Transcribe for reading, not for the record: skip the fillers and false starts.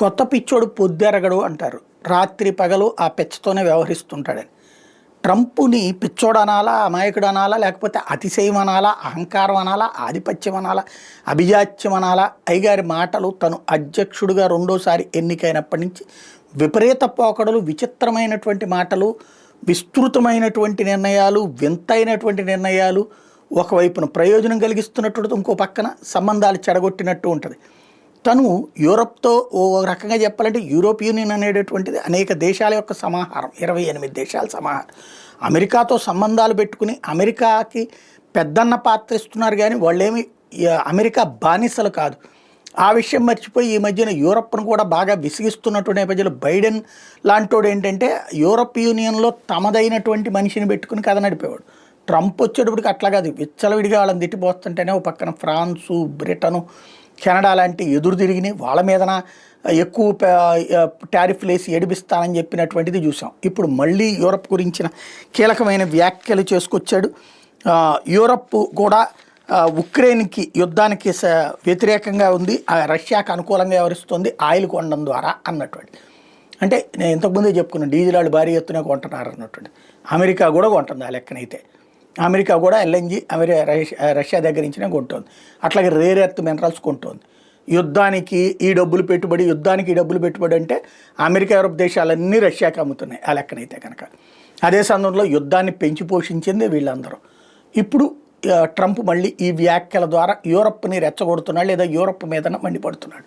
కొత్త పిచ్చోడు పొద్దెరగడు అంటారు. రాత్రి పగలు ఆ పిచ్చతోనే వ్యవహరిస్తుంటాడని. ట్రంప్‌ని పిచ్చోడు అనాలా, అమాయకుడు అనాలా, లేకపోతే అతిశయం అనాలా, అహంకారం అనాలా, ఆధిపత్యం అనాలా, అభిజాత్యం అనాలా? అయ్యగారి మాటలు తను అధ్యక్షుడిగా రెండోసారి ఎన్నికైనప్పటి నుంచి విపరీత పోకడలు, విచిత్రమైనటువంటి మాటలు, విస్తృతమైనటువంటి నిర్ణయాలు, వింతైనటువంటి నిర్ణయాలు, ఒకవైపున ప్రయోజనం కలిగిస్తున్నట్టు, ఇంకో పక్కన సంబంధాలు చెడగొట్టినట్టు ఉంటుంది. తను యూరప్‌తో ఓ రకంగా చెప్పాలంటే యూరోప్ యూనియన్ అనేటటువంటిది అనేక దేశాల యొక్క సమాహారం, 28 దేశాల సమాహారం. అమెరికాతో సంబంధాలు పెట్టుకుని అమెరికాకి పెద్దన్న పాత్ర ఇస్తున్నారు, కానీ వాళ్ళేమి అమెరికా బానిసలు కాదు. ఆ విషయం మర్చిపోయి ఈ మధ్యన యూరప్ను కూడా బాగా విసిగిస్తున్నటువంటి నేపథ్యంలో బైడెన్ లాంటోడు ఏంటంటే యూరోప్ యూనియన్లో తమదైనటువంటి మనిషిని పెట్టుకుని కథ నడిపేవాడు. ట్రంప్ వచ్చేటప్పటికి అట్లా కాదు, విచ్చలవిడిగా వాళ్ళని తిట్టిపోస్తుంటేనే ఒక పక్కన ఫ్రాన్సు, బ్రిటను, కెనడా లాంటి ఎదురు తిరిగిని వాళ్ళ మీదన ఎక్కువ టారిఫ్లు వేసి ఏడిపిస్తానని చెప్పినటువంటిది చూసాం. ఇప్పుడు మళ్ళీ యూరప్ గురించిన కీలకమైన వ్యాఖ్యలు చేసుకొచ్చాడు. యూరప్ కూడా ఉక్రెయిన్కి యుద్ధానికి వ్యతిరేకంగా ఉంది, రష్యాకు అనుకూలంగా వ్యవహరిస్తుంది ఆయిల్ కొనడం ద్వారా అన్నటువంటి. అంటే నేను ఇంతకుముందే చెప్పుకున్నాను, డీజిల్ వాళ్ళు భారీ ఎత్తున కొంటున్నారు అన్నటువంటి. అమెరికా కూడా కొంటుంది ఆ లెక్కనైతే. అమెరికా కూడా ఎల్ఎన్జీ రష్యా దగ్గర నుంచినే కొంటుంది. అట్లాగే రేర్ ఎర్త్ మినరల్స్ కొంటుంది. యుద్ధానికి ఈ డబ్బులు పెట్టుబడి అంటే అమెరికా, యూరప్ దేశాలన్నీ రష్యాకి అమ్ముతున్నాయి ఆ లెక్కనైతే కనుక. అదే సందర్భంలో యుద్ధాన్ని పెంచి పోషించింది వీళ్ళందరూ. ఇప్పుడు ట్రంప్ మళ్ళీ ఈ వ్యాఖ్యల ద్వారా యూరప్ని రెచ్చగొడుతున్నాడు, లేదా యూరప్ మీద మండిపడుతున్నాడు.